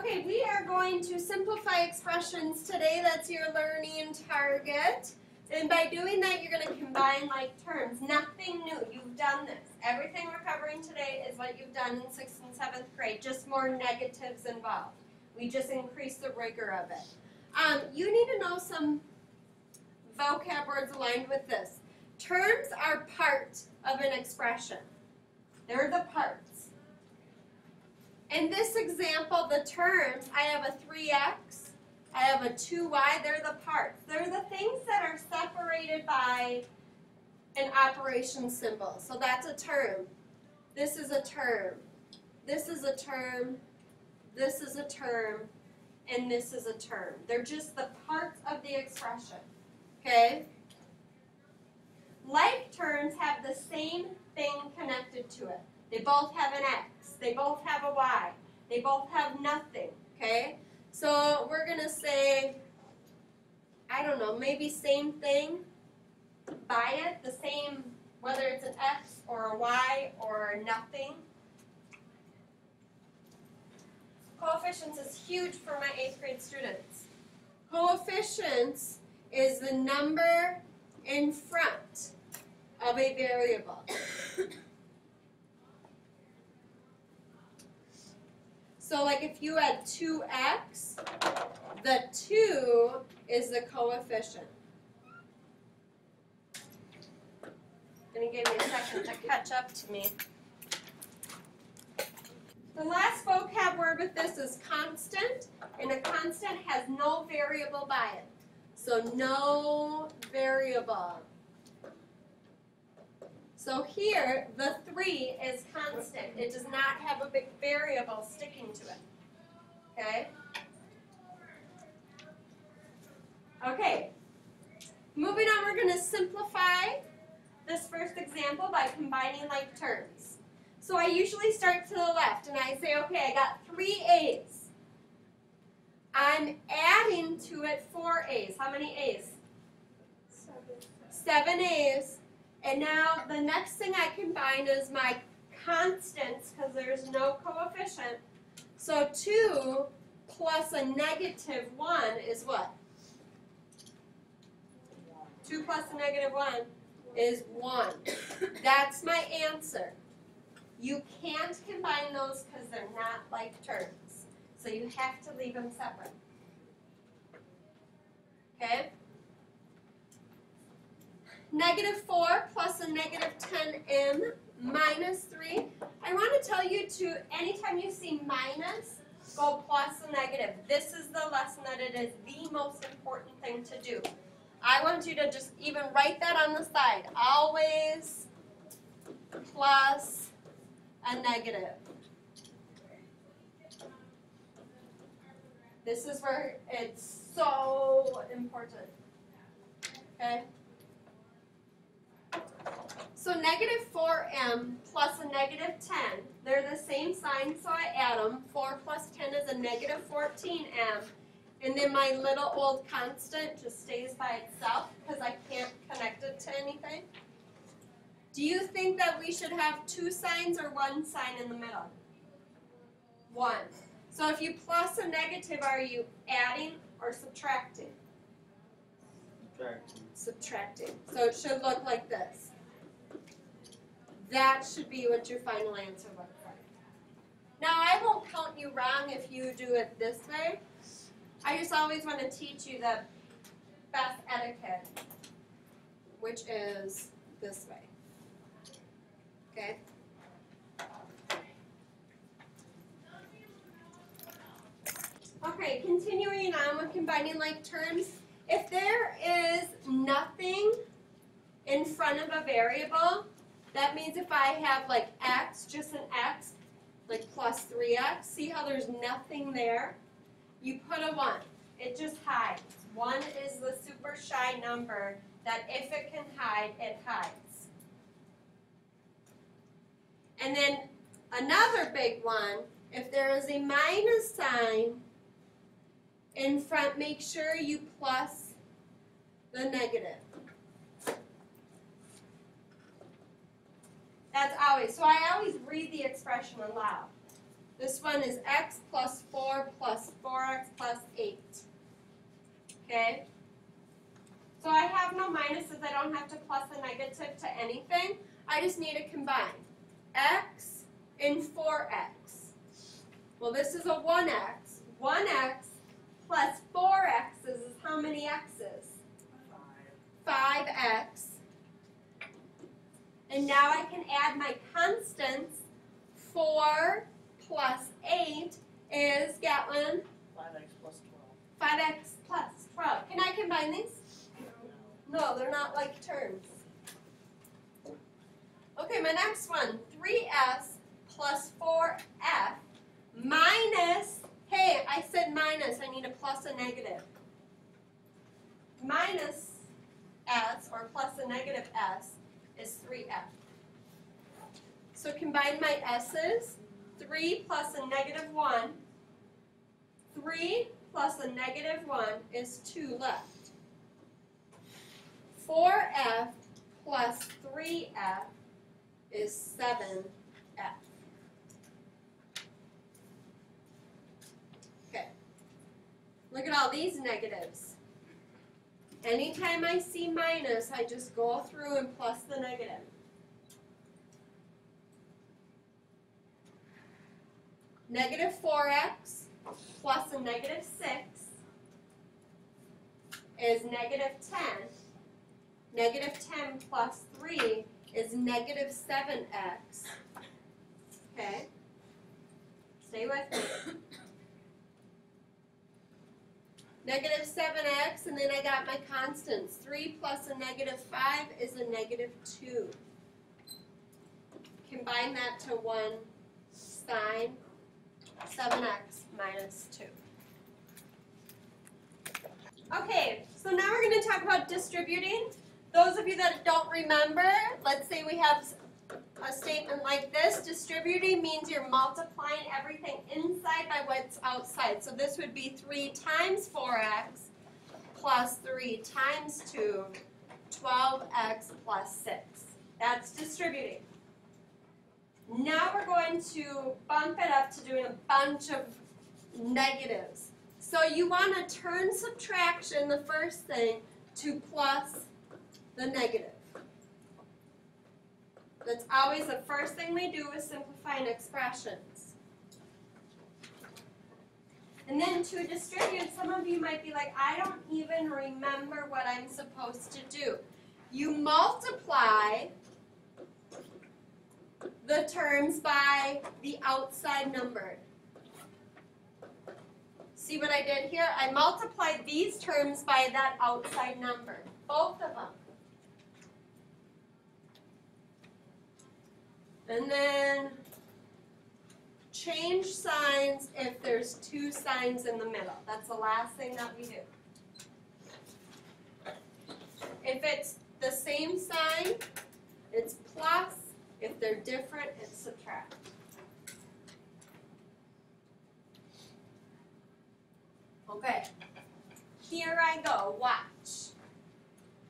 Okay, we are going to simplify expressions today. That's your learning target. And by doing that, you're going to combine like terms. Nothing new. You've done this. Everything we're covering today is what you've done in 6th and 7th grade, just more negatives involved. We just increase the rigor of it. You need to know some vocab words aligned with this. Terms are part of an expression. They're the parts. In this example, the terms, I have a 3x, I have a 2y, they're the parts. They're the things that are separated by an operation symbol. So that's a term. This is a term. This is a term. This is a term. And this is a term. They're just the parts of the expression. Okay? Like terms have the same thing connected to it. They both have an x. They both have a y. They both have nothing. Okay? So we're going to say, I don't know, maybe same thing by it. The same, whether it's an x or a y or nothing. Coefficients is huge for my 8th grade students. Coefficients is the number in front of a variable. So like if you had 2x, the 2 is the coefficient. Gonna give me a second to catch up to me. The last vocab word with this is constant, and a constant has no variable by it. So no variable. So here, the 3 is constant. It does not have a big variable sticking to it. Okay? Okay. Moving on, we're going to simplify this first example by combining like terms. So I usually start to the left, and I say, okay, I got 3 A's. I'm adding to it 4 A's. How many A's? 7 A's. And now the next thing I combine is my constants, because there's no coefficient. So 2 plus a negative 1 is what? 2 plus a negative 1 is 1. That's my answer. You can't combine those because they're not like terms. So you have to leave them separate. Okay? Negative 4 plus a negative 10m minus 3. I want to tell you to, anytime you see minus, go plus a negative. This is the lesson that it is the most important thing to do. I want you to just even write that on the side. Always plus a negative. This is where it's so important. Okay? So negative 4m plus a negative 10, they're the same sign, so I add them. 4 plus 10 is a negative 14m. And then my little old constant just stays by itself because I can't connect it to anything. Do you think that we should have 2 signs or 1 sign in the middle? 1. So if you plus a negative, are you adding or subtracting? Subtracting. Subtracting. So it should look like this. That should be what your final answer looks like. Now, I won't count you wrong if you do it this way. I just always want to teach you the best etiquette, which is this way. Okay? Okay, continuing on with combining like terms. If there is nothing in front of a variable, that means if I have like x, just an x, like plus 3x, see how there's nothing there? You put a 1. It just hides. 1 is the super shy number that if it can hide, it hides. And then another big one, if there is a minus sign in front, make sure you plus the negative. That's always, so I always read the expression aloud. This one is x plus 4 plus 4x plus 8. Okay? So I have no minuses. I don't have to plus a negative to anything. I just need to combine x and 4x. Well, this is a 1x. 1x plus 4x's is how many x's? 5x. And now I can add my constants. 4 plus 8 is, Gatlin? 5x plus 12. 5x plus 12. Can I combine these? No, they're not like terms. Okay, my next one. 3s plus 4f minus, hey, I said minus. I need a plus a negative. Minus s, or plus a negative s, is 3f. So combine my s's. 3 plus a negative 1. 3 plus a negative 1 is 2 left. 4f plus 3f is 7f. Okay. Look at all these negatives. Anytime I see minus, I just go through and plus the negative. Negative 4x plus a negative 6 is negative 10. Negative 10 plus 3 is negative 7x. Okay? Stay with me. Negative 7x, and then I got my constants. 3 plus a negative 5 is a negative 2. Combine that to one sign. 7x minus 2. Okay, so now we're going to talk about distributing. Those of you that don't remember, let's say we have a statement like this. Distributing means you're multiplying everything inside by what's outside. So this would be 3 times 4x plus 3 times 2, 12x plus 6. That's distributing. Now we're going to bump it up to doing a bunch of negatives. So you want to turn subtraction, the first thing, to plus the negative. That's always the first thing we do with simplifying expressions. And then to distribute, some of you might be like, I don't even remember what I'm supposed to do. You multiply the terms by the outside number. See what I did here? I multiplied these terms by that outside number, both of them. And then change signs if there's 2 signs in the middle. That's the last thing that we do. If it's the same sign, it's plus. If they're different, it's subtract. Okay, here I go, watch.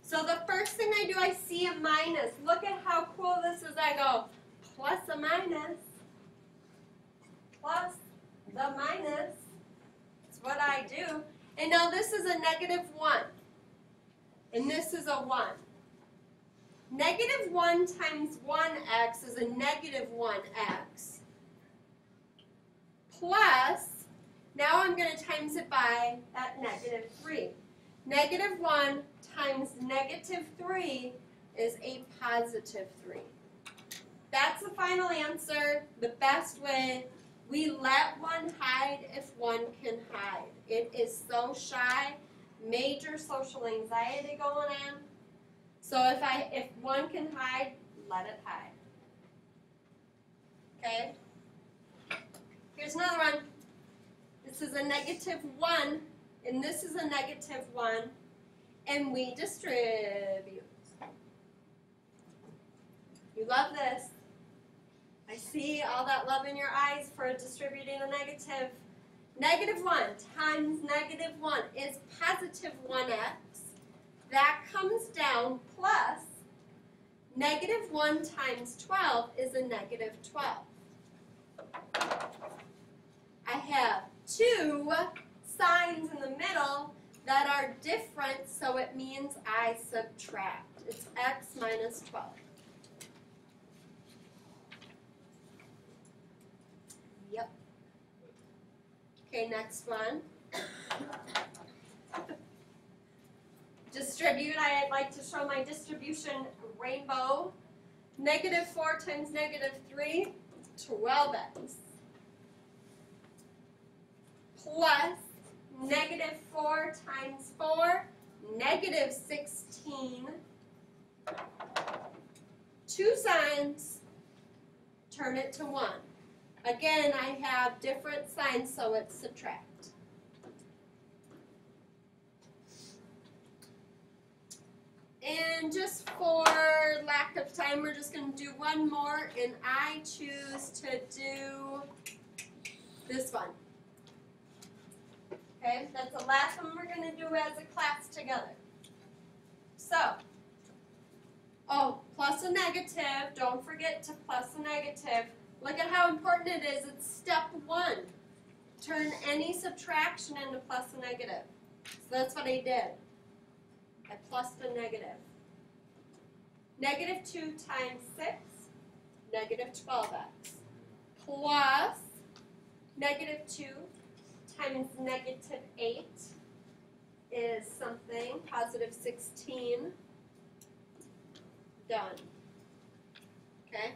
So the first thing I do, I see a minus. Look at how cool this is. I go, plus a minus, plus the minus. That's what I do. And now this is a negative 1, and this is a 1. Negative 1 times 1x is a negative 1x, plus, now I'm going to times it by that negative 3. Negative 1 times negative 3 is a positive 3. That's the final answer, the best way. We let one hide if one can hide. It is so shy, major social anxiety going on. So if one can hide, let it hide. Okay? Here's another one. This is a negative 1, and this is a negative 1, and we distribute. You love this. I see all that love in your eyes for distributing a negative. Negative 1 times negative 1 is positive 1x. That comes down plus negative 1 times 12 is a negative 12. I have two signs in the middle that are different, so it means I subtract. It's x minus 12. Yep. Okay, next one. Distribute, I like to show my distribution rainbow. Negative 4 times negative 3, 12x. Plus negative 4 times 4, negative 16. Two signs, turn it to 1. Again, I have different signs, so it's subtract. And just for lack of time, we're just going to do one more, and I choose to do this one. Okay, that's the last one we're going to do as a class together. So, plus a negative, don't forget to plus a negative. Look at how important it is. It's step 1. Turn any subtraction into plus a negative. So that's what I did. I plussed a negative. Negative 2 times 6, negative 12x. Plus negative 2 times negative 8 is something, positive 16. Done. Okay?